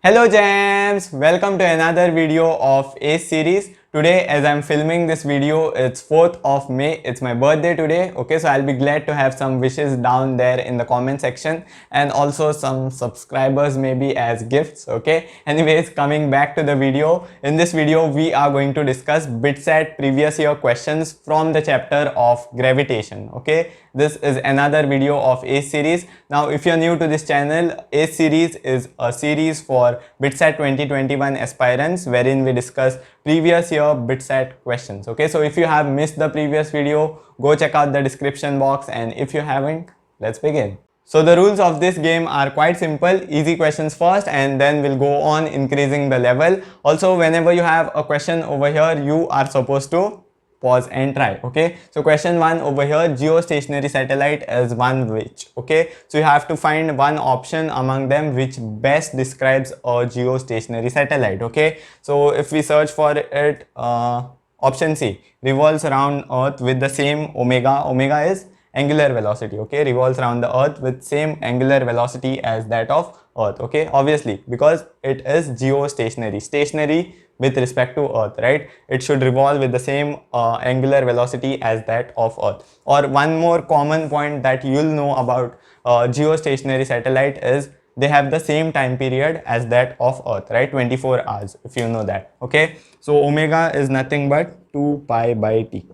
Hello Jams! Welcome to another video of ACE series. Today as I'm filming this video, it's 4th of May. It's my birthday today. Okay, so I'll be glad to have some wishes down there in the comment section and also some subscribers maybe as gifts. Okay, anyways, coming back to the video. In this video, we are going to discuss BITSAT previous year questions from the chapter of Gravitation. Okay, this is another video of ACE series. Now, if you're new to this channel, ACE series is a series for BITSAT 2021 aspirants wherein we discuss previous year BITSAT questions. Okay, so if you have missed the previous video, go check out the description box, and if you haven't, let's begin. So the rules of this game are quite simple. Easy questions first and then we'll go on increasing the level. Also, whenever you have a question over here, you are supposed to pause and try. Okay, so question 1 over here, geostationary satellite is one which. Okay, so you have to find one option among them which best describes a geostationary satellite. Okay, so if we search for it, option C, revolves around Earth with the same omega is angular velocity. Okay, revolves around the Earth with same angular velocity as that of Earth. Okay, obviously because it is geostationary, stationary with respect to Earth, right? It should revolve with the same angular velocity as that of Earth. Or one more common point that you'll know about geostationary satellite is they have the same time period as that of Earth, right? 24 hours, if you know that. Okay, so omega is nothing but 2 pi by t.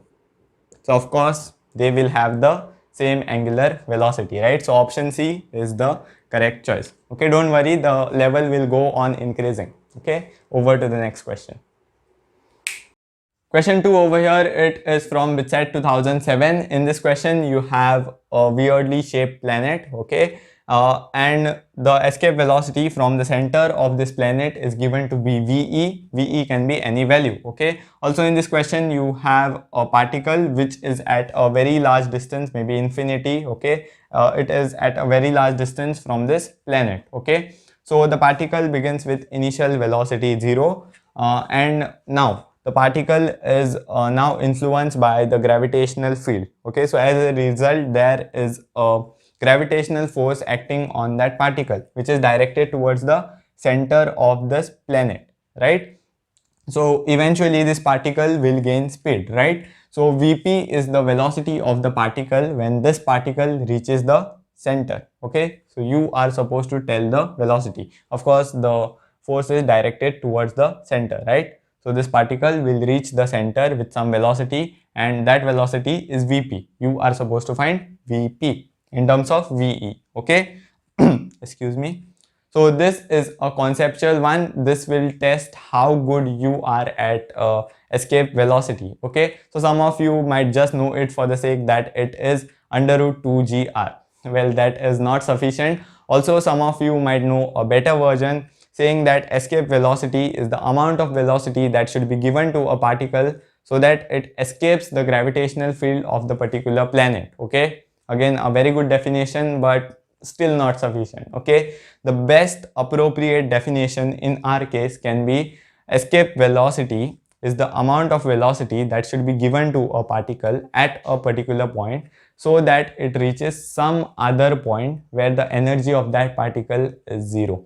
So of course they will have the same angular velocity, right? So option C is the correct choice. Okay, don't worry, the level will go on increasing. Okay, over to the next question. Question 2 over here, it is from BITSAT 2007. In this question, you have a weirdly shaped planet, okay, and the escape velocity from the center of this planet is given to be VE. VE can be any value, okay. Also in this question, you have a particle which is at a very large distance, maybe infinity, okay. It is at a very large distance from this planet, okay. So the particle begins with initial velocity 0 and now the particle is now influenced by the gravitational field. Okay, so as a result, there is a gravitational force acting on that particle which is directed towards the center of this planet, right? So eventually this particle will gain speed, right? So Vp is the velocity of the particle when this particle reaches the center. Okay, so you are supposed to tell the velocity. Of course, the force is directed towards the center, right? So this particle will reach the center with some velocity and that velocity is Vp. You are supposed to find Vp in terms of Ve. Okay, excuse me. So this is a conceptual one. This will test how good you are at escape velocity. Okay, so some of you might just know it for the sake that it is under root 2 gr. Well, that is not sufficient. Also, some of you might know a better version saying that escape velocity is the amount of velocity that should be given to a particle so that it escapes the gravitational field of the particular planet. Okay, again a very good definition but still not sufficient. Okay, the best appropriate definition in our case can be escape velocity is the amount of velocity that should be given to a particle at a particular point so that it reaches some other point where the energy of that particle is 0.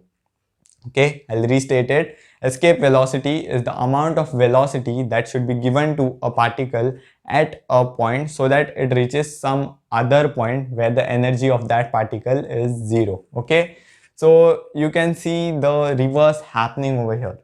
Okay, I'll restate it. Escape velocity is the amount of velocity that should be given to a particle at a point so that it reaches some other point where the energy of that particle is 0. Okay, so you can see the reverse happening over here,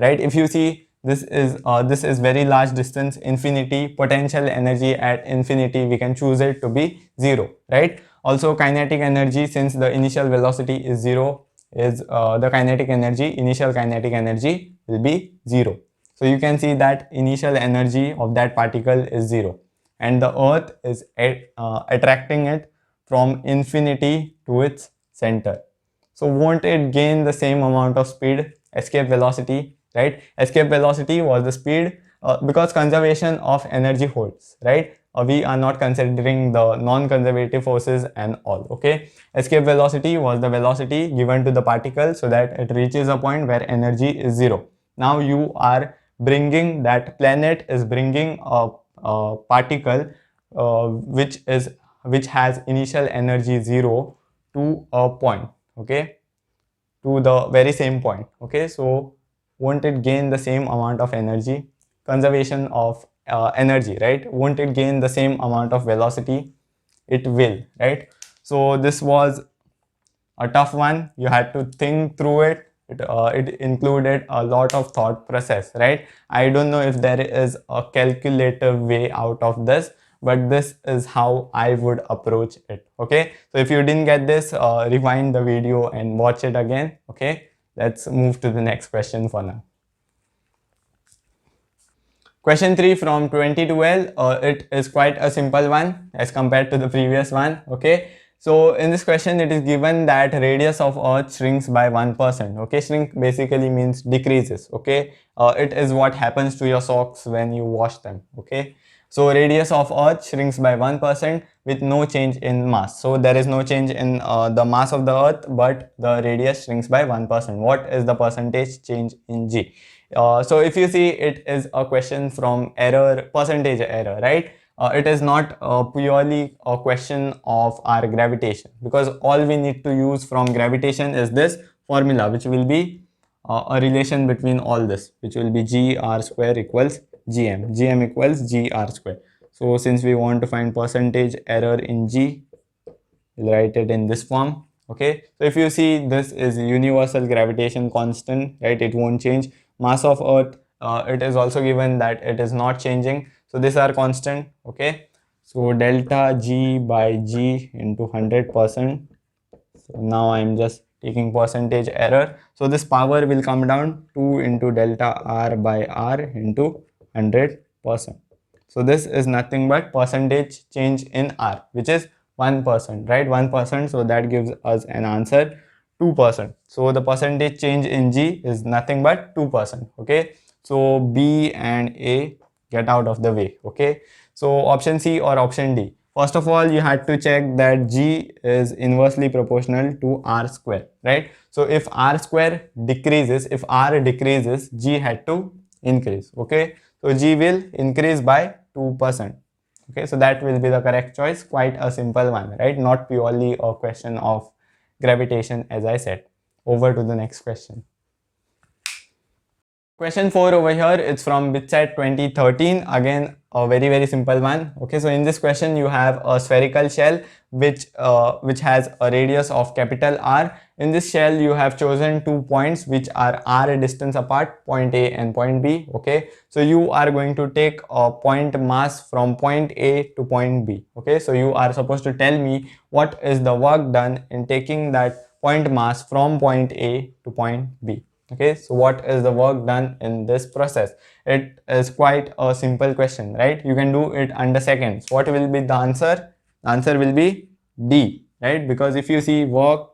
right? If you see, this is very large distance, infinity, potential energy at infinity, we can choose it to be 0, right? Also kinetic energy, since the initial velocity is 0, is the kinetic energy, initial kinetic energy will be 0. So you can see that initial energy of that particle is 0 and the earth is attracting it from infinity to its center. So won't it gain the same amount of speed? Escape velocity, right? Escape velocity was the speed because conservation of energy holds, right? We are not considering the non-conservative forces and all. Okay, escape velocity was the velocity given to the particle so that it reaches a point where energy is 0. Now you are bringing, that planet is bringing a particle which has initial energy 0 to a point, okay, to the very same point. Okay, so won't it gain the same amount of energy? Conservation of energy, right? Won't it gain the same amount of velocity? It will, right? So this was a tough one. You had to think through it. It included a lot of thought process, right? I don't know if there is a calculative way out of this, but this is how I would approach it. Okay, so if you didn't get this, rewind the video and watch it again. Okay, let's move to the next question for now. Question 3 from 2012, it is quite a simple one as compared to the previous one. Okay, so in this question it is given that radius of earth shrinks by 1%. Okay, shrink basically means decreases. Okay, it is what happens to your socks when you wash them. Okay, so radius of earth shrinks by 1% with no change in mass. So there is no change in the mass of the earth, but the radius shrinks by 1%. What is the percentage change in g? So if you see, it is a question from percentage error, right? It is not purely a question of our gravitation, because all we need to use from gravitation is this formula, which will be a relation between all this, which will be g r square equals gm equals g r square. So since we want to find percentage error in g, we'll write it in this form. Okay, so if you see, this is universal gravitation constant, right? It won't change. Mass of earth, it is also given that it is not changing, so these are constant. Okay, so delta g by g into 100%. so now I'm just taking percentage error, so this power will come down 2 into delta r by r into 100%. so this is nothing but percentage change in r, which is 1%, right? 1%, so that gives us an answer 2%. So the percentage change in g is nothing but 2%. Okay, so b and a get out of the way. Okay, so option C or option D. First of all, you had to check that g is inversely proportional to r square, right? So if r square decreases, if r decreases, g had to increase. Okay, so g will increase by 2%. Okay, so that will be the correct choice. Quite a simple one, right? Not purely a question of gravitation, as I said. Over to the next question. Question 4 over here, it's from BITSAT 2013. Again, a very simple one. Okay, so in this question you have a spherical shell which has a radius of capital R. In this shell you have chosen 2 points which are r distance apart, point A and point B. Okay, so you are going to take a point mass from point A to point B. Okay, so you are supposed to tell me what is the work done in taking that point mass from point A to point B. Okay, so what is the work done in this process? It is quite a simple question, right? You can do it under seconds. What will be the answer? The answer will be D, right? Because if you see work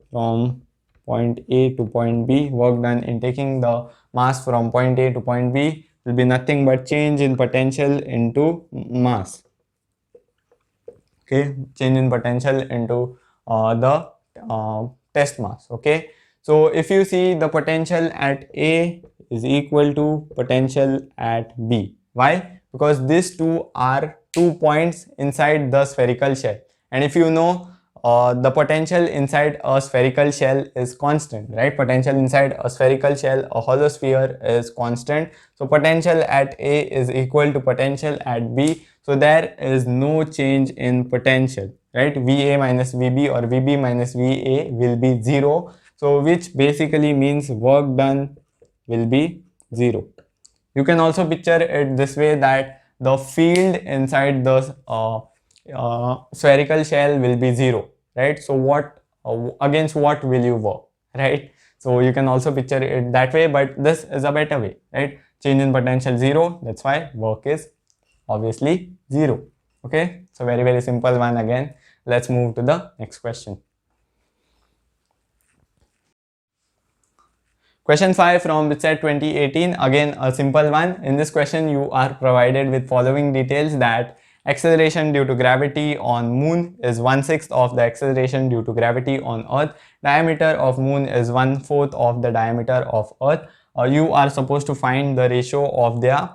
from point A to point B, work done in taking the mass from point A to point B will be nothing but change in potential into mass. Okay, change in potential into the test mass. Okay, so if you see, the potential at A is equal to potential at B. Why? Because these two are 2 points inside the spherical shell, and if you know, the potential inside a spherical shell is constant, right? Potential inside a spherical shell, a hollow sphere, is constant. So potential at A is equal to potential at B. So there is no change in potential, right? VA minus VB or VB minus VA will be 0. So which basically means work done will be 0. You can also picture it this way, that the field inside the spherical shell will be 0, right? So what against what will you work, right? So you can also picture it that way, but this is a better way, right? Change in potential 0, that's why work is obviously 0. Okay, so very simple one. Again, let's move to the next question. Question 5 from BITSAT 2018, again a simple one. In this question you are provided with following details: that acceleration due to gravity on moon is 1/6 of the acceleration due to gravity on earth, diameter of moon is 1/4 of the diameter of earth. You are supposed to find the ratio of their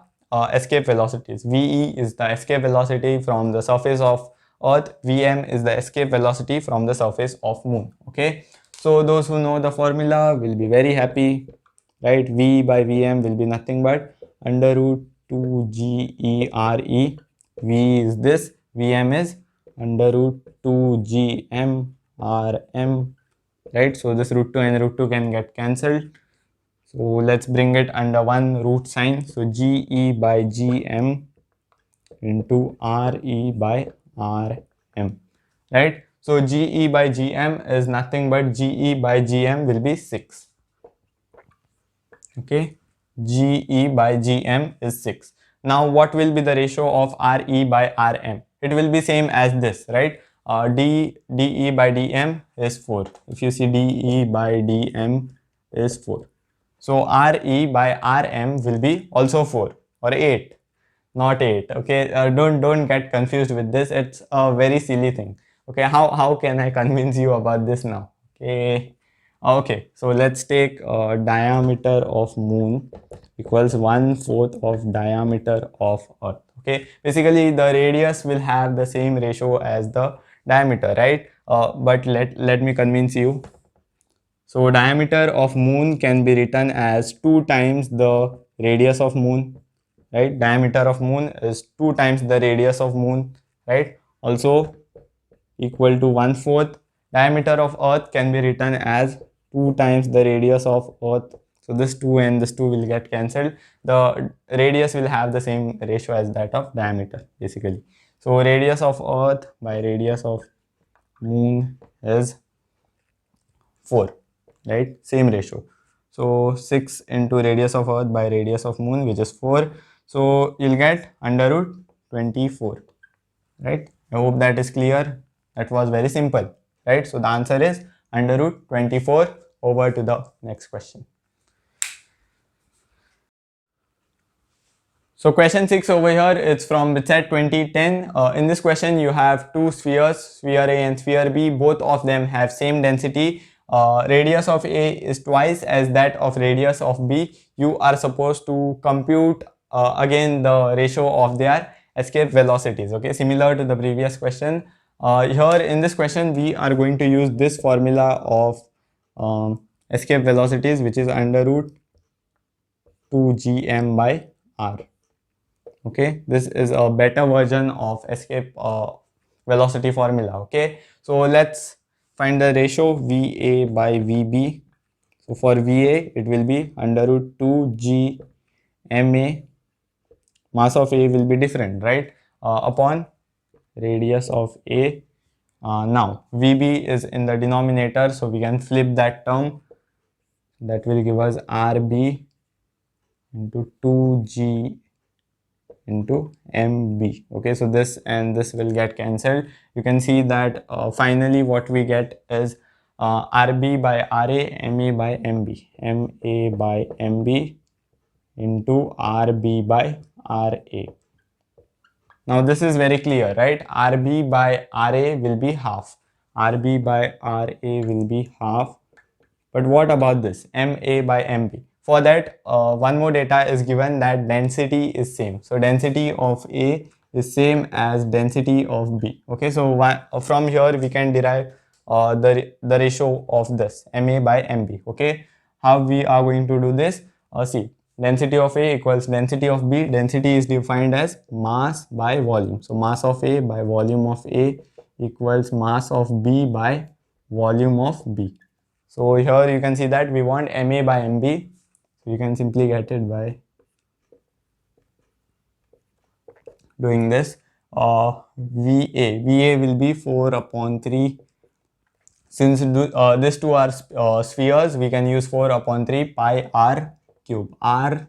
escape velocities. VE is the escape velocity from the surface of earth, VM is the escape velocity from the surface of moon. Okay, So those who know the formula will be very happy, right? V by Vm will be nothing but under root 2 GERE. V is this, Vm is under root 2 GMRM, right? So this root 2 and root 2 can get cancelled. So let's bring it under one root sign. So GE by GM into RE by RM, right? So GE by GM is nothing but GE by GM will be 6. Okay, GE by GM is 6. Now what will be the ratio of RE by RM? It will be same as this, right? DE by DM is 4. If you see DE by DM is 4. So RE by RM will be also 4 or 8, not 8. Okay, don't get confused with this. It's a very silly thing. Okay, how can I convince you about this now? Okay, so let's take diameter of moon equals 1/4 of diameter of earth. Okay, basically the radius will have the same ratio as the diameter, right? But let me convince you. So diameter of moon can be written as 2 times the radius of moon, right? Diameter of moon is 2 times the radius of moon, right? Also equal to 1/4. Diameter of earth can be written as 2 times the radius of earth. So this 2 and this 2 will get cancelled. The radius will have the same ratio as that of diameter, basically. So radius of earth by radius of moon is 4, right? Same ratio. So 6 into radius of earth by radius of moon, which is 4. So you'll get under root 24, right? I hope that is clear. That was very simple, right? So the answer is under root 24. Over to the next question. So question 6 over here, it's from BITSAT 2010. In this question, you have two spheres, sphere A and sphere B. Both of them have same density. Radius of A is twice as that of radius of B. You are supposed to compute again the ratio of their escape velocities. Okay, similar to the previous question. Here in this question, we are going to use this formula of escape velocities, which is under root 2gm by r. Okay, this is a better version of escape velocity formula. Okay, so let's find the ratio VA by VB. So for VA, it will be under root 2 GMA. Mass of A will be different, right? Upon radius of A. Now VB is in the denominator, so we can flip that term. That will give us RB into 2G into MB. Okay, so this and this will get cancelled. You can see that finally what we get is RB by RA, MA by MB, MA by MB into RB by RA. Now this is very clear, right? RB by RA will be half. RB by RA will be half. But what about this MA by MB? For that, one more data is given that density is same. So density of A is same as density of B. Okay, so from here we can derive the ratio of this MA by MB. Okay, how we are going to do this? See, density of A equals density of B. Density is defined as mass by volume. So mass of A by volume of A equals mass of B by volume of B. So here you can see that we want MA by MB. So you can simply get it by doing this. VA will be 4 upon 3. Since these two are spheres, we can use 4 upon 3 pi r cube. R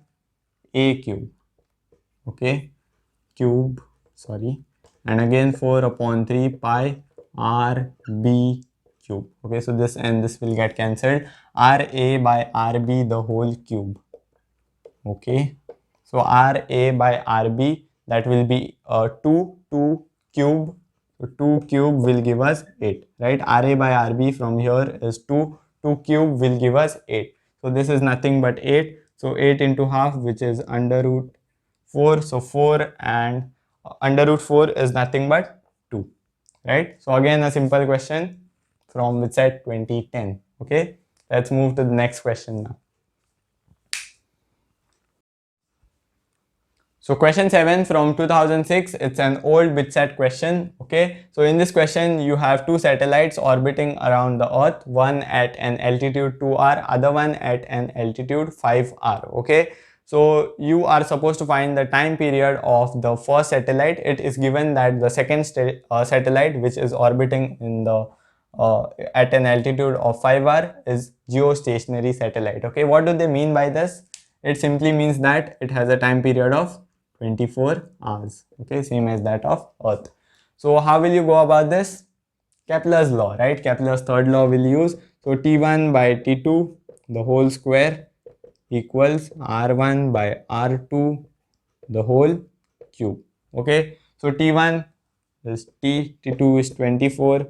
A cube. Okay. Cube. Sorry. And again 4 upon 3 pi r B cube. Okay, so this and this will get cancelled. RA by RB the whole cube. Okay, so RA by RB, that will be 2 cube. So 2 cube will give us 8, right? RA by RB from here is 2 cube will give us 8. So this is nothing but 8. So 8 into half, which is under root 4. So 4 and under root 4 is nothing but 2, right? So again a simple question from BITSAT 2010. Okay, let's move to the next question now. So question 7 from 2006, it's an old BITSAT question. Okay, so in this question you have two satellites orbiting around the earth, one at an altitude 2r, other one at an altitude 5r. Okay, so you are supposed to find the time period of the first satellite. It is given that the second satellite, which is orbiting in the at an altitude of 5r, is geostationary satellite. Okay, what do they mean by this? It simply means that it has a time period of 24 hours. Okay, same as that of Earth. So how will you go about this? Kepler's law, right? Kepler's third law will use. So T1 by T2 the whole square equals R1 by R2 the whole cube. Okay, so T1 is T2 is 24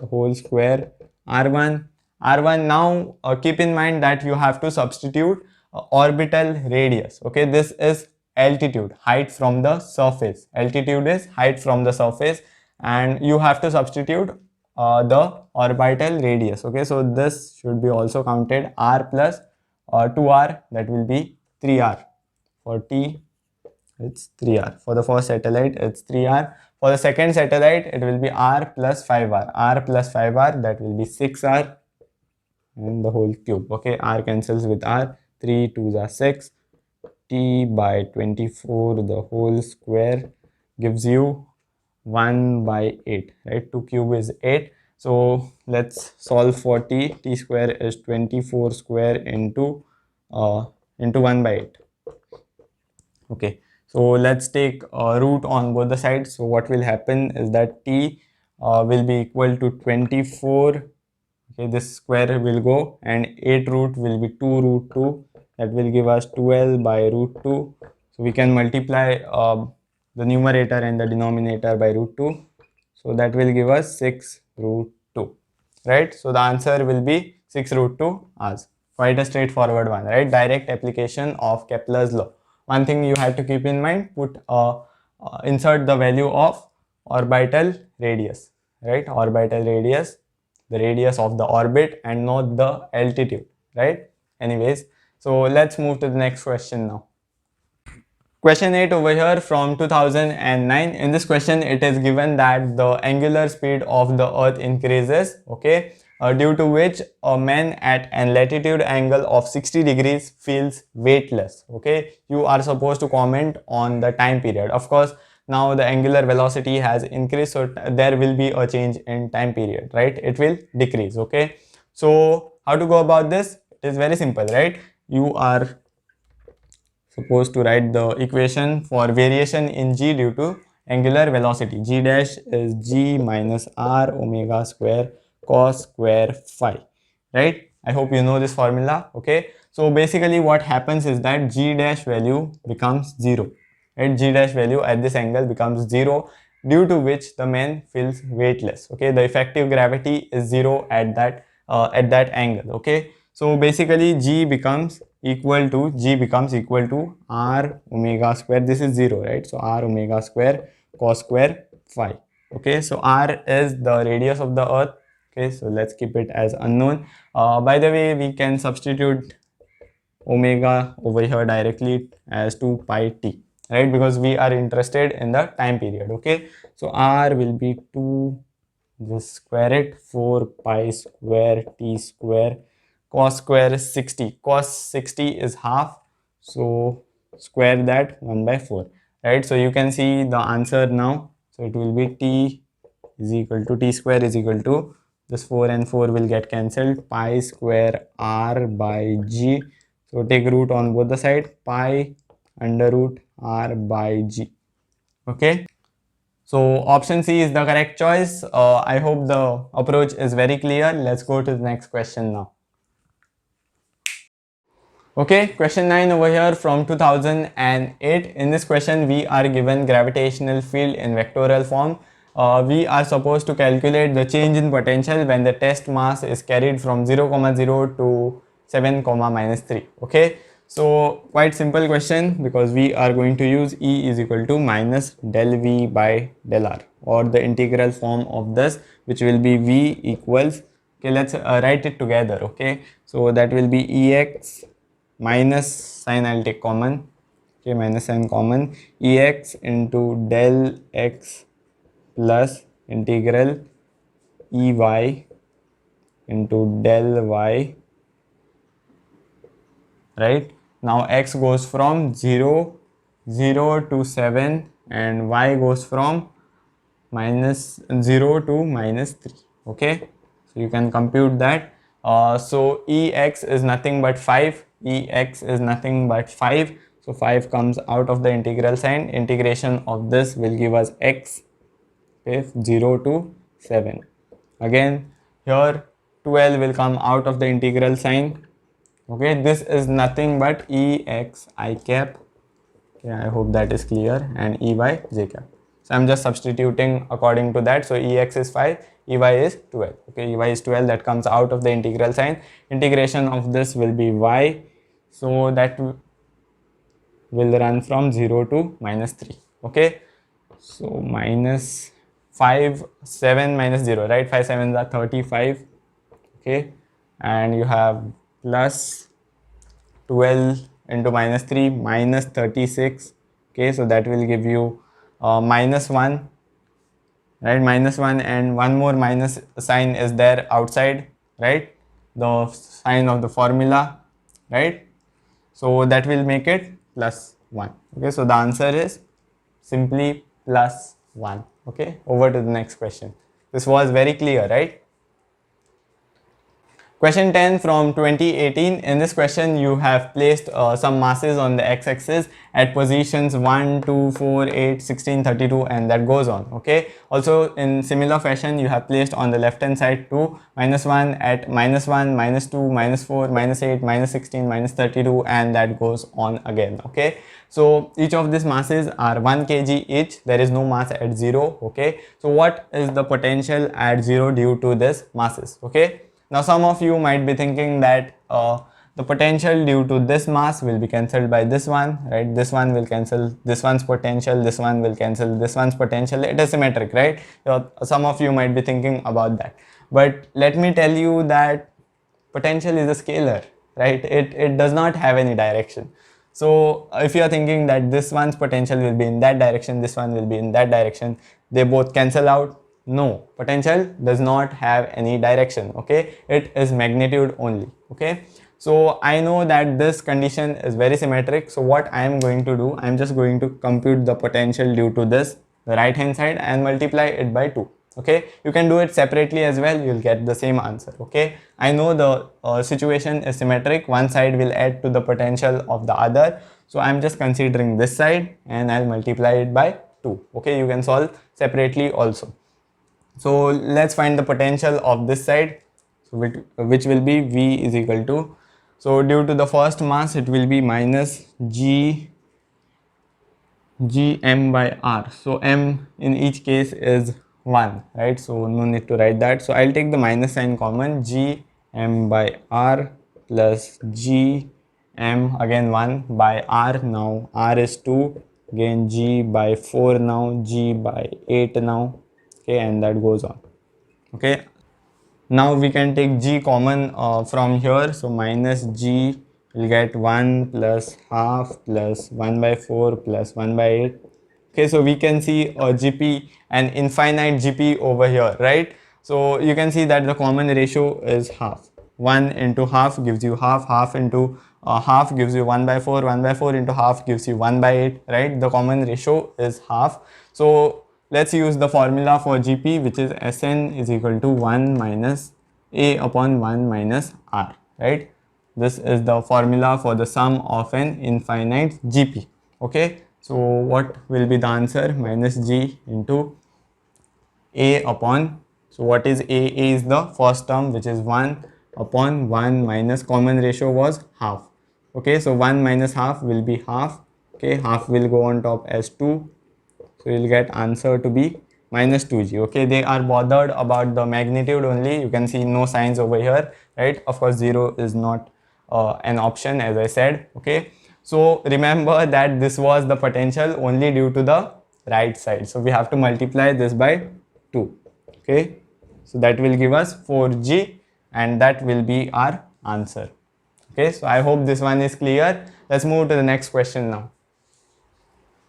the whole square R1 now keep in mind that you have to substitute orbital radius. Okay, this is altitude, height from the surface. Altitude is height from the surface, and you have to substitute the orbital radius. Okay, so this should be also counted r plus 2r, that will be 3r. For T it's 3r. For the first satellite it's 3r. For the second satellite it will be r plus 5r. R plus 5r, that will be 6r and the whole cube. Okay, r cancels with r, 3 2s are 6. T by 24 the whole square gives you 1 by 8, right? 2 cube is 8. So let's solve for t square is 24 square into 1 by 8. Okay, so let's take root on both the sides. So what will happen is that t will be equal to 24. Okay, this square will go, and 8 root will be 2 root 2, that will give us 12 by root 2. So we can multiply the numerator and the denominator by root 2, so that will give us 6 root 2, right? So the answer will be 6 root 2 hours. Quite a straightforward one, right? Direct application of Kepler's law. One thing you have to keep in mind, insert the value of orbital radius, right? Orbital radius, the radius of the orbit, and not the altitude, right? Anyways, so let's move to the next question now. Question 8 over here from 2009. In this question it is given that the angular speed of the earth increases, okay, due to which a man at an latitude angle of 60 degrees feels weightless. Okay, you are supposed to comment on the time period. Of course, now the angular velocity has increased, so there will be a change in time period, right? It will decrease. Okay, so how to go about this? It is very simple, right? You are supposed to write the equation for variation in g due to angular velocity. G dash is g minus r omega square cos square phi, right? I hope you know this formula. Okay, so basically what happens is that g dash value becomes 0, right? G dash value at this angle becomes 0, due to which the man feels weightless. Okay, the effective gravity is 0 at that angle. Okay, so basically g becomes equal to r omega square. This is 0, right? So r omega square cos square phi. Okay, so r is the radius of the earth. Okay, so let's keep it as unknown. By the way, we can substitute omega over here directly as 2 pi t, right? Because we are interested in the time period. Okay, so r will be 2, just square it, 4 pi square t square. Cos square is 60. Cos 60 is half, so square that 1 by 4, right? So you can see the answer now. So it will be t is equal to t square is equal to, this 4 and 4 will get cancelled, pi square r by g. So take root on both the side, pi under root r by g. Okay, so option C is the correct choice. I hope the approach is very clear. Let's go to the next question now. Okay, question 9 over here from 2008. In this question, we are given gravitational field in vectorial form. We are supposed to calculate the change in potential when the test mass is carried from 0, 0 to 7, minus 3. Okay, so quite simple question, because we are going to use E is equal to minus del V by del R, or the integral form of this, which will be V equals Okay, let's write it together. Okay, so that will be ex minus sign, I'll take common. Okay, minus sign common, ex into del x plus integral ey into del y, right? Now x goes from 0 to 7 and y goes from minus 0 to minus 3. Okay, so you can compute that. So ex is nothing but 5, ex is nothing but 5, so 5 comes out of the integral sign. Integration of this will give us x, okay, 0 to 7. Again here 12 will come out of the integral sign. Okay, this is nothing but ex I cap. Okay, I hope that is clear, and ey j cap. So I'm just substituting according to that. So ex is 5, ey is 12. Okay, ey is 12, that comes out of the integral sign. Integration of this will be y, so that will run from 0 to minus 3. Okay, so minus 5, 7 minus 0, right? 5 sevens are 35. Okay, and you have plus 12 into minus 3 minus 36. Okay, so that will give you minus 1, right? Minus 1, and one more minus sign is there outside, right? The sign of the formula, right? So that will make it plus 1. Okay, so the answer is simply plus 1. Okay, over to the next question. This was very clear, right? Question 10 from 2018. In this question, you have placed some masses on the x-axis at positions 1, 2, 4, 8, 16, 32, and that goes on. Okay. Also, in similar fashion, you have placed on the left hand side 2, minus 1 at minus 1, minus 2, minus 4, minus 8, minus 16, minus 32, and that goes on again. Okay. So each of these masses are 1 kg each. There is no mass at 0. Okay. So what is the potential at 0 due to this masses? Okay. Now some of you might be thinking that the potential due to this mass will be cancelled by this one, right? This one will cancel this one's potential, this one will cancel this one's potential. It is symmetric, right? So some of you might be thinking about that. But let me tell you that potential is a scalar, right? It does not have any direction. So if you are thinking that this one's potential will be in that direction, this one will be in that direction, they both cancel out. No, potential does not have any direction. Okay, it is magnitude only. Okay, so I know that this condition is very symmetric. So what I am going to do, I am just going to compute the potential due to this, the right hand side, and multiply it by 2. Okay, you can do it separately as well, you'll get the same answer. Okay, I know the situation is symmetric, one side will add to the potential of the other, so I'm just considering this side and I'll multiply it by 2. Okay, you can solve separately also. So let's find the potential of this side, so which will be V is equal to, so due to the first mass it will be minus m by r. So m in each case is 1, right? So no need to write that. So I'll take the minus sign common, m by r plus m again 1 by r. Now r is 2, again g by 4 now, g by 8 now. Okay, and that goes on. Okay, now we can take g common from here, so minus g will get 1 plus half plus 1 by 4 plus 1 by 8. Okay, so we can see a gp, an infinite gp over here, right? So you can see that the common ratio is half. 1 into half gives you half, half into half gives you 1 by 4, 1 by 4 into half gives you 1 by 8, right? The common ratio is half. So let's use the formula for gp, which is Sn is equal to 1 minus a upon 1 minus r, right? This is the formula for the sum of an infinite gp. Okay, so what will be the answer? Minus g into a upon, so what is a? A is the first term, which is 1 upon 1 minus common ratio was half. Okay, so 1 minus half will be half. Okay, half will go on top as 2, so you'll get answer to be minus 2g. Okay, they are bothered about the magnitude only. You can see no signs over here, right? Of course 0 is not an option, as I said. Okay, so remember that this was the potential only due to the right side, so we have to multiply this by 2. Okay, so that will give us 4g. and that will be our answer. Okay, so I hope this one is clear. Let's move to the next question now.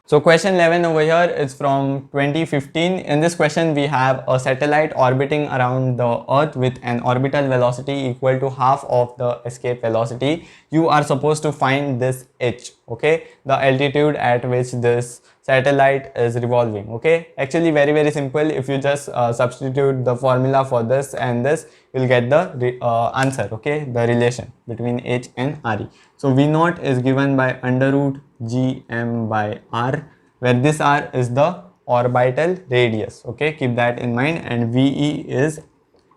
So question 11 over here is from 2015. In this question we have a satellite orbiting around the earth with an orbital velocity equal to half of the escape velocity. You are supposed to find this h, okay, the altitude at which this satellite is revolving. Okay, actually very simple. If you just substitute the formula for this and this, you'll get the answer, okay, the relation between h and re. So v naught is given by under root gm by r, where this r is the orbital radius. Okay, keep that in mind. And ve is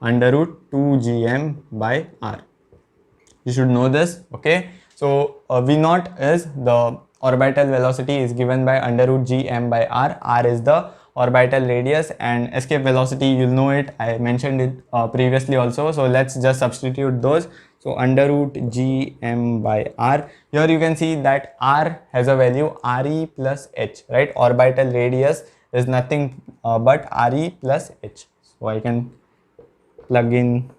under root 2gm by r. You should know this. Okay, so v naught is the orbital velocity is given by under root gm by r. R is the orbital radius, and escape velocity, you'll know it, I mentioned it previously also. So let's just substitute those. So under root gm by r, here you can see that r has a value re plus h, right? Orbital radius is nothing but re plus h. So I can plug in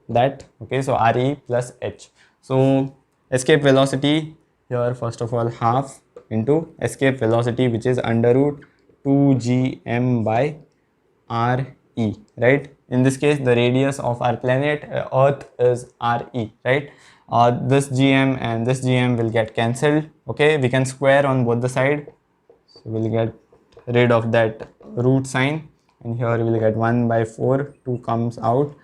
that. Okay, so re plus h. So escape velocity here, first of all, half into escape velocity, which is under root 2gm by re, right? In this case, the radius of our planet earth is re, right? This gm and this gm will get cancelled. Okay, we can square on both the side, so we'll get rid of that root sign, and here we will get 1 by 4, 2 comes out,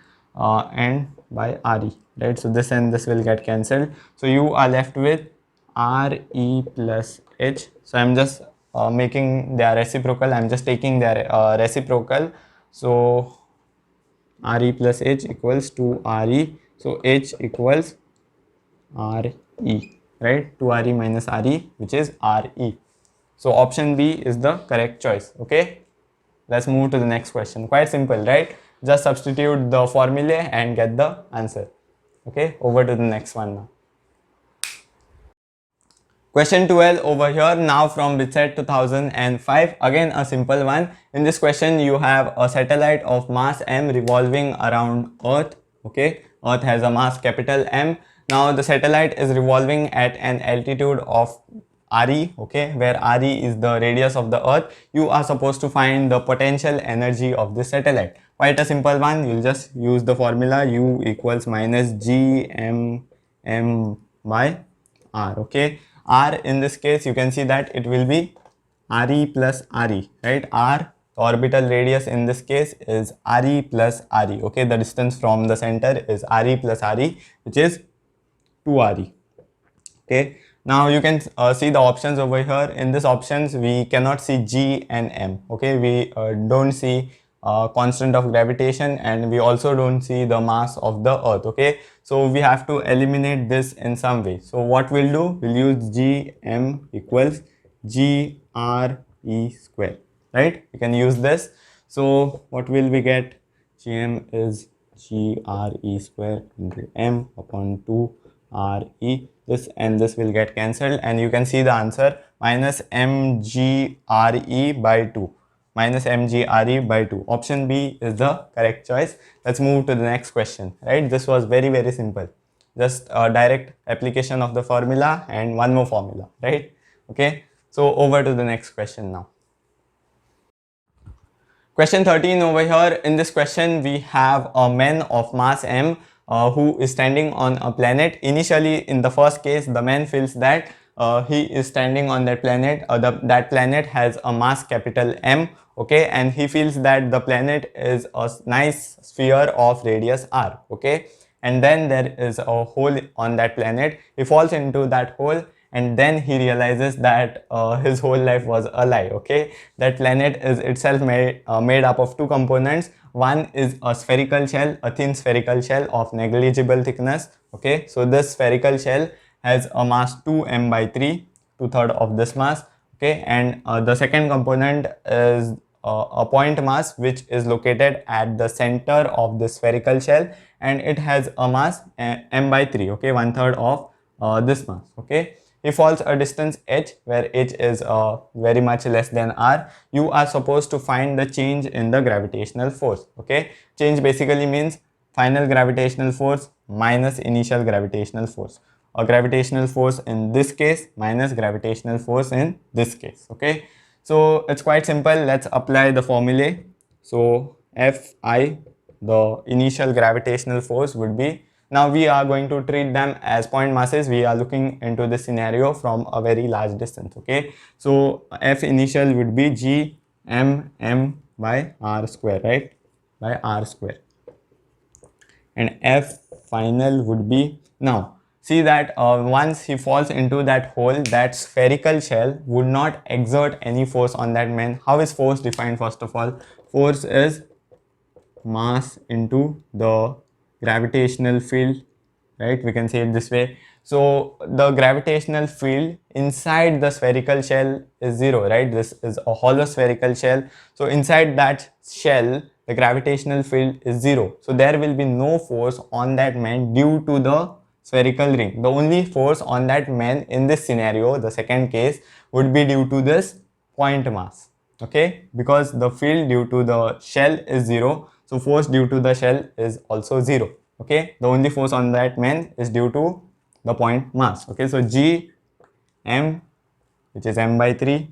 and by re, right? So this and this will get cancelled, so you are left with re plus h. So I'm just making their reciprocal, I'm just taking their reciprocal. So re plus h equals to re, so h equals re, right? 2re minus re, which is re. So option B is the correct choice. Okay, let's move to the next question. Quite simple, right? Just substitute the formula and get the answer. Okay, over to the next one now. Question 12 over here, now from BITSAT 2005. Again a simple one. In this question you have a satellite of mass m revolving around earth. Okay, earth has a mass capital M. Now the satellite is revolving at an altitude of re, okay, where re is the radius of the earth. You are supposed to find the potential energy of this satellite. Quite a simple one. You'll just use the formula u equals minus gm m by r. Okay, r in this case you can see that it will be re plus re, right? R, the orbital radius in this case, is re plus re. Okay, the distance from the center is re plus re, which is 2re. Okay, now you can see the options over here. In these options we cannot see g and m. Okay, we don't see constant of gravitation, and we also don't see the mass of the earth. Okay, so we have to eliminate this in some way. So what we'll do, we'll use gm equals gre square, right? You can use this. So what will we get? Gm is gre square into m upon 2 re. This and this will get cancelled, and you can see the answer, minus mgre by 2, minus mgre by 2. Option B is the correct choice. Let's move to the next question, right? This was very simple, just a direct application of the formula and one more formula, right? Okay, so over to the next question now. Question 13 over here. In this question we have a man of mass m who is standing on a planet. Initially, in the first case, the man feels that he is standing on that planet. That planet has a mass capital M. Okay, and he feels that the planet is a nice sphere of radius r. Okay, and then there is a hole on that planet. He falls into that hole, and then he realizes that his whole life was a lie. Okay, that planet is itself made up of two components. One is a spherical shell, a thin spherical shell of negligible thickness. Okay, so this spherical shell has a mass 2m by 3, 2/3 of this mass. Okay, and the second component is a point mass, which is located at the center of the spherical shell, and it has a mass m by 3. Okay, 1/3 of this mass. Okay, he falls a distance h, where h is very much less than r. You are supposed to find the change in the gravitational force. Okay, change basically means final gravitational force minus initial gravitational force, or gravitational force in this case minus gravitational force in this case. Okay, so it's quite simple. Let's apply the formulae. So Fi, the initial gravitational force, would be, now we are going to treat them as point masses. We are looking into this scenario from a very large distance. Okay, so F initial would be G m by r square, right, by r square, and F final would be, now see that once he falls into that hole, that spherical shell would not exert any force on that man. How is force defined? First of all, force is mass into the gravitational field, right? We can say it this way. So the gravitational field inside the spherical shell is zero, right? This is a hollow spherical shell. So inside that shell, the gravitational field is zero. So there will be no force on that man due to the spherical ring. The only force on that man in this scenario, the second case, would be due to this point mass. Okay, because the field due to the shell is zero, so force due to the shell is also zero. Okay, the only force on that man is due to the point mass. Okay, so G m, which is m by 3,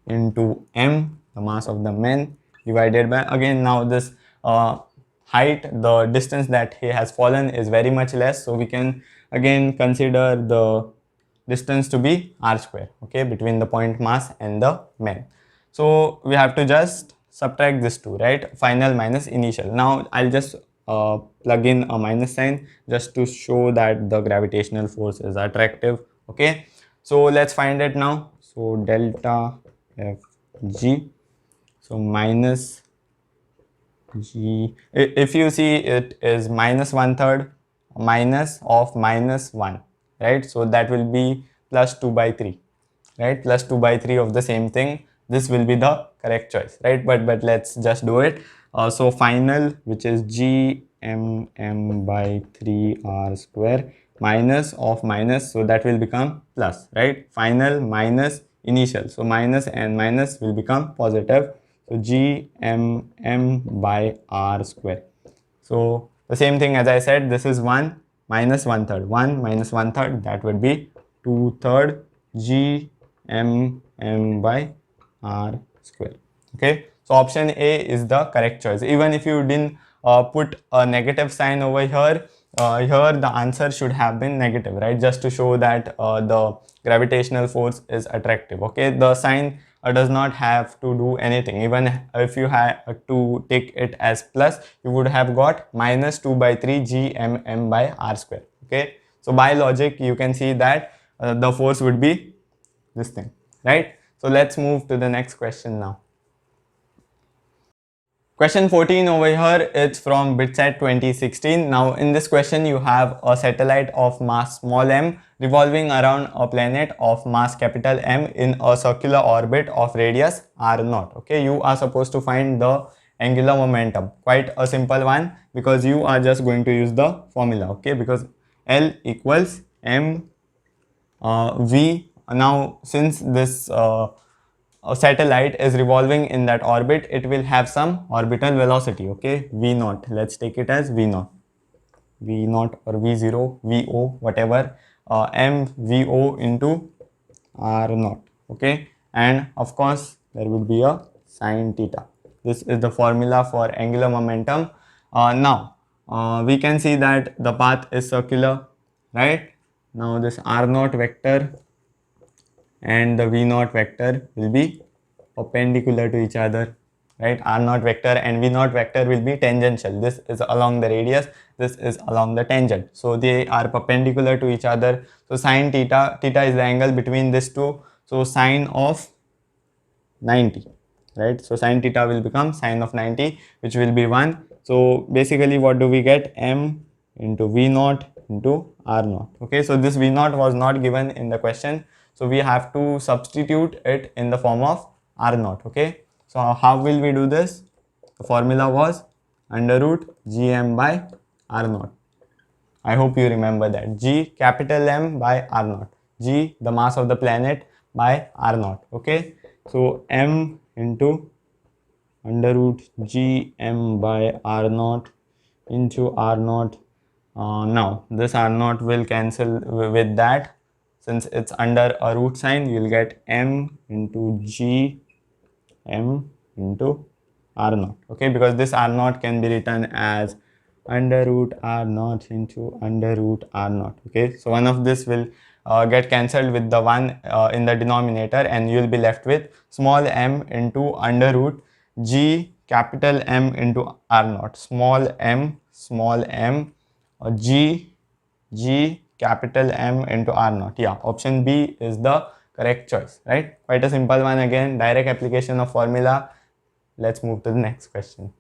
into m, the mass of the man, divided by, again now this height, the distance that he has fallen is very much less, so we can again consider the distance to be r square, okay, between the point mass and the man. So we have to just subtract this two, right, final minus initial. Now I'll just plug in a minus sign just to show that the gravitational force is attractive. Okay, so let's find it now. So delta Fg, so minus G, if you see, it is minus 1/3 minus of minus 1, right? So that will be plus 2 by 3, right? Plus 2 by 3 of the same thing. This will be the correct choice, right? But let's just do it. So final, which is G m by 3 r square, minus of minus, so that will become plus, right? Final minus initial, so minus and minus will become positive. So G m by r square. So the same thing as I said, this is 1 minus 1/3. 1 minus 1/3, that would be 2/3 G m by r square. Okay, so option A is the correct choice. Even if you didn't put a negative sign over here, here the answer should have been negative, right? Just to show that the gravitational force is attractive. Okay, the sign does not have to do anything. Even if you had to take it as plus, you would have got minus 2 by 3 G m by r square. Okay, so by logic you can see that the force would be this thing, right? So let's move to the next question now. Question 14 over here, it's from BITSAT 2016. Now in this question you have a satellite of mass small m revolving around a planet of mass capital M in a circular orbit of radius r0. Okay, you are supposed to find the angular momentum. Quite a simple one, because you are just going to use the formula. Okay, because L equals m v. Now since this a satellite is revolving in that orbit, it will have some orbital velocity. Okay, v0, let's take it as v0, v0 or v0, vo, whatever, mvo into r0. Okay, and of course there would be a sine theta. This is the formula for angular momentum. Now we can see that the path is circular, right? Now this r0 vector and the v0 vector will be perpendicular to each other, right? r0 vector and v0 vector will be tangential. This is along the radius, this is along the tangent, so they are perpendicular to each other. So sine theta, theta is the angle between these two, so sine of 90, right? So sine theta will become sine of 90, which will be 1. So basically what do we get? M into v0 into r0. Okay, so this v0 was not given in the question, so we have to substitute it in the form of r0. Okay, so how will we do this? The formula was under root gm by r0. I hope you remember that. G capital M by r0. G, the mass of the planet, by r0. Okay, so m into under root gm by r0 into r naught. Now this r naught will cancel with that. Since it's under a root sign, you'll get m into g m into r naught. Okay, because this r naught can be written as under root r naught into under root r naught. Okay, so one of this will get cancelled with the one in the denominator, and you will be left with small m into under root g capital M into r naught. Small m g capital M into r naught. Yeah, option B is the correct choice, right? Quite a simple one again, direct application of formula. Let's move to the next question.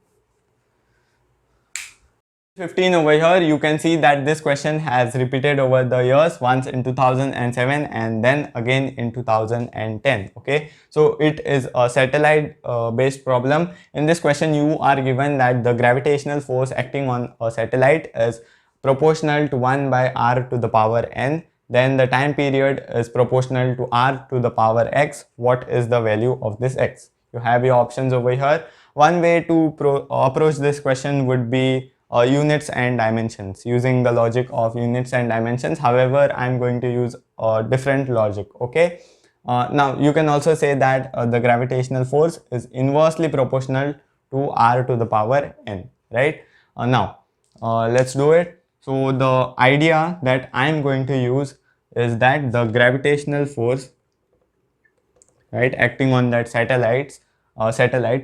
15 over here, you can see that this question has repeated over the years, once in 2007 and then again in 2010. Okay, so it is a satellite based problem. In this question, you are given that the gravitational force acting on a satellite is proportional to 1 by r to the power n. Then the time period is proportional to r to the power x. What is the value of this x? You have your options over here. One way to approach this question would be units and dimensions, using the logic of units and dimensions. However, I am going to use a different logic. Okay, now you can also say that the gravitational force is inversely proportional to r to the power n, right? Now let's do it. So the idea that I am going to use is that the gravitational force, right, acting on that satellite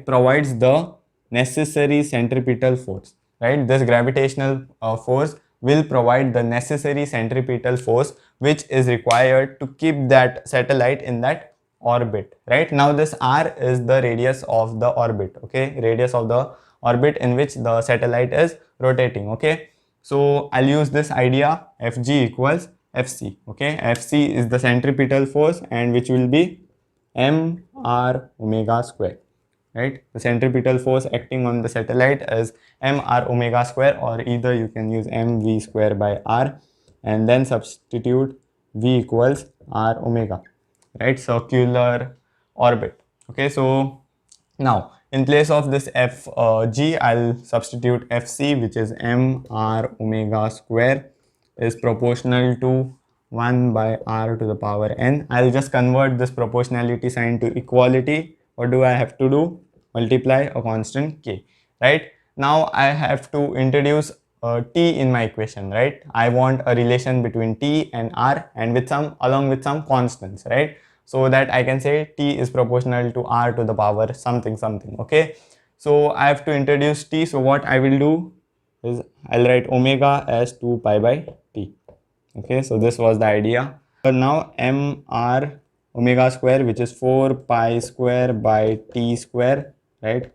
provides the necessary centripetal force, right? This gravitational force will provide the necessary centripetal force which is required to keep that satellite in that orbit. Right now, this r is the radius of the orbit. Okay, radius of the orbit in which the satellite is rotating. Okay, so I'll use this idea, Fg equals Fc. Okay, Fc is the centripetal force, and which will be mr omega square, right? The centripetal force acting on the satellite is mr omega square, or either you can use mv square by r and then substitute v equals r omega, right? Circular orbit. Okay, so now in place of this g, I'll substitute fc, which is mr omega square is proportional to 1 by r to the power n. I'll just convert this proportionality sign to equality. What do I have to do? Multiply a constant k, right? Now I have to introduce t in my equation, right? I want a relation between t and r, and with some, along with some constants, right? So that I can say t is proportional to r to the power something something. Okay, so I have to introduce t. So what I will do is I'll write omega as 2 pi by t. Okay, so this was the idea. But now mr omega square, which is 4 pi square by t square, right?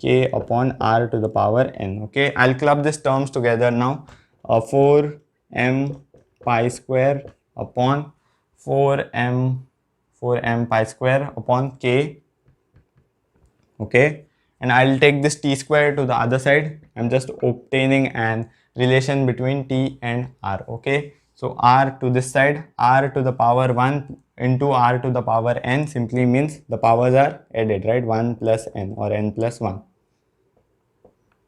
K upon r to the power n. Okay, I'll club these terms together now. 4m pi square upon 4m pi square upon k. Okay, and I'll take this t square to the other side. I'm just obtaining an relation between t and r. Okay, so r to this side, r to the power 1 into r to the power n simply means the powers are added, right? 1 plus n, or n plus 1.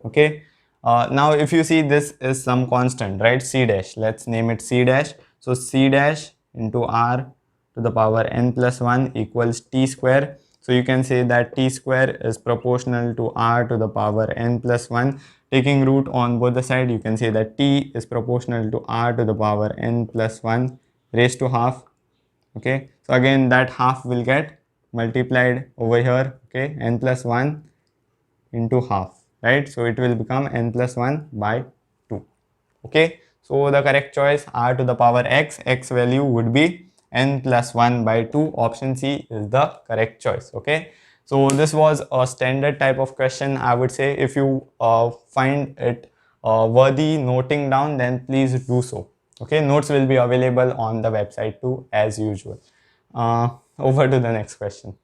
Okay, now if you see, this is some constant, right? C dash, let's name it C dash. So C dash into r to the power n plus 1 equals t square. So you can say that t square is proportional to r to the power n plus 1. Taking root on both the side, you can say that t is proportional to r to the power n plus 1 raised to half. Okay, so again that half will get multiplied over here. Okay, n plus 1 into half, right? So it will become n plus 1 by 2. Okay, so the correct choice, r to the power x value would be n plus 1 by 2. Option C is the correct choice. Okay, so this was a standard type of question, I would say. If you find it worthy noting down, then please do so. Okay, notes will be available on the website too, as usual. Over to the next question.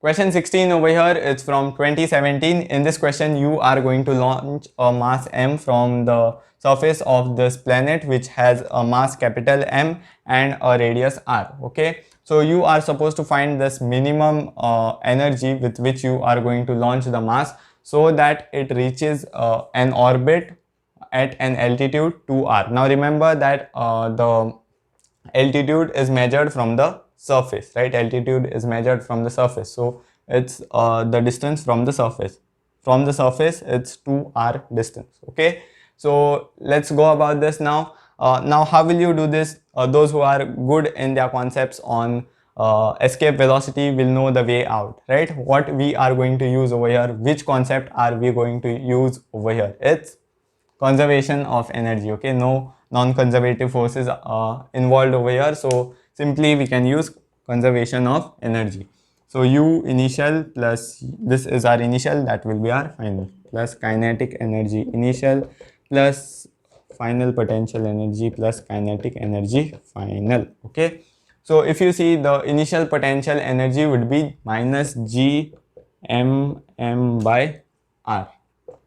Question 16 over here, it's from 2017. In this question, you are going to launch a mass m from the surface of this planet, which has a mass capital M and a radius r. Okay, so you are supposed to find this minimum energy with which you are going to launch the mass. so that it reaches an orbit at an altitude 2r. Now remember that the altitude is measured from the surface, right? Altitude is measured from the surface, so it's the distance from the surface. From the surface, it's 2r distance. Okay, so let's go about this now. Now, how will you do this? Those who are good in their concepts on escape velocity will know the way out, right? What we are going to use over here, which concept are we going to use over here? It's conservation of energy. Okay, no non-conservative forces involved over here, so simply we can use conservation of energy. So u initial plus, this is our initial, that will be our final, plus kinetic energy initial plus final potential energy plus kinetic energy final. Okay, so if you see, the initial potential energy would be minus g m by r,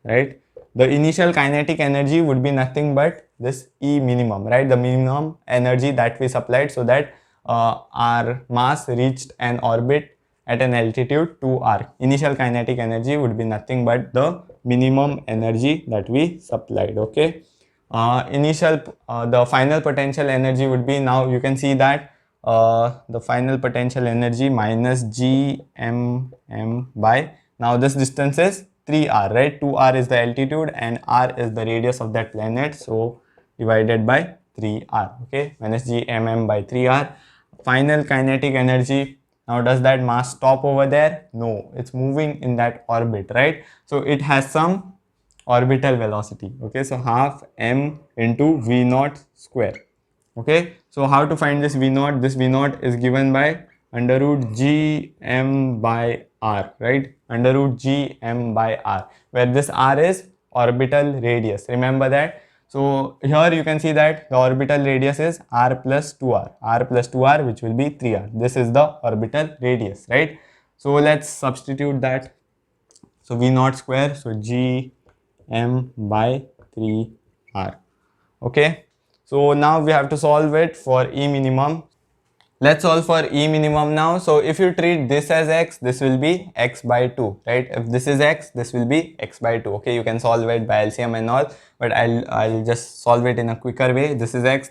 right? The initial kinetic energy would be nothing but this E minimum, right? The minimum energy that we supplied so that our mass reached an orbit at an altitude 2r. Initial kinetic energy would be nothing but the minimum energy that we supplied. Okay. The final potential energy would be, now you can see that the final potential energy minus g m by, now this distance is 3r, right? 2r is the altitude and r is the radius of that planet, so divided by 3r. Okay, minus g mm by 3r. Final kinetic energy, now does that mass stop over there? No, it's moving in that orbit, right? So it has some orbital velocity. Okay, so half m into v naught square. Okay, so how to find this v naught? This v naught is given by under root g m by r, right? Under root g m by r, where this r is orbital radius. Remember that. So here you can see that the orbital radius is r plus 2r, which will be 3r. This is the orbital radius, right? So let's substitute that. So v naught square, so g m by 3r. Okay, so now we have to solve it for E minimum. Let's solve for E minimum now. So if you treat this as x, this will be x by 2, right? If this is x, this will be x by 2. Okay, you can solve it by LCM and all, but I'll just solve it in a quicker way. This is x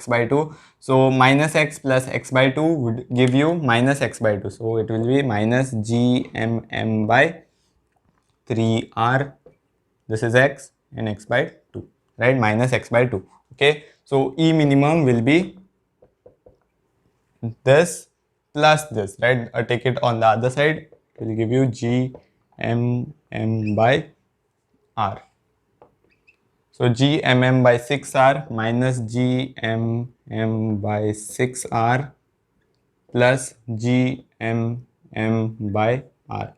by 2. So minus x plus x by 2 would give you minus x by 2. So it will be minus g m by 3r. This is x and x by 2, right? Minus x by 2. Okay, so E minimum will be this plus this, right? Take it on the other side, it will give you g m by r. So g m by 6r minus g m by 6r plus g m by r.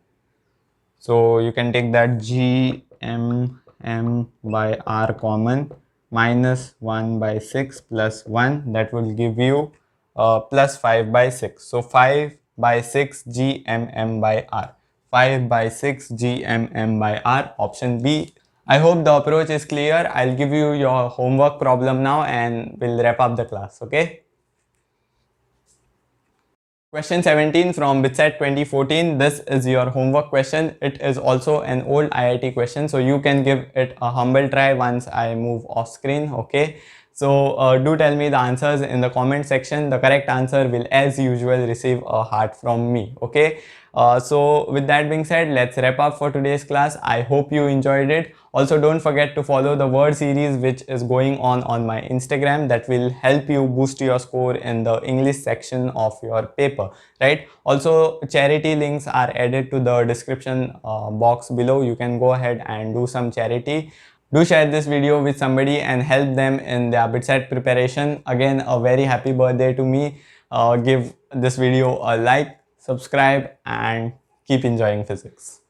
So you can take that g m by r common, minus 1 by 6 plus 1, that will give you plus 5 by 6. So 5 by 6 g m by r. 5 by 6 g m by r, option B. I hope the approach is clear. I'll give you your homework problem now and we'll wrap up the class. Okay. Question 17 from BITSAT 2014. This is your homework question. It is also an old IIT question, so you can give it a humble try once I move off screen. Okay, so do tell me the answers in the comment section. The correct answer will, as usual, receive a heart from me. Okay, so with that being said, let's wrap up for today's class. I hope you enjoyed it. Also, don't forget to follow the word series which is going on my Instagram. That will help you boost your score in the English section of your paper, right? Also, charity links are added to the description box below. You can go ahead and do some charity. Do share this video with somebody and help them in their BITSAT preparation. Again, a very happy birthday to me. Give this video a like, subscribe, and keep enjoying physics.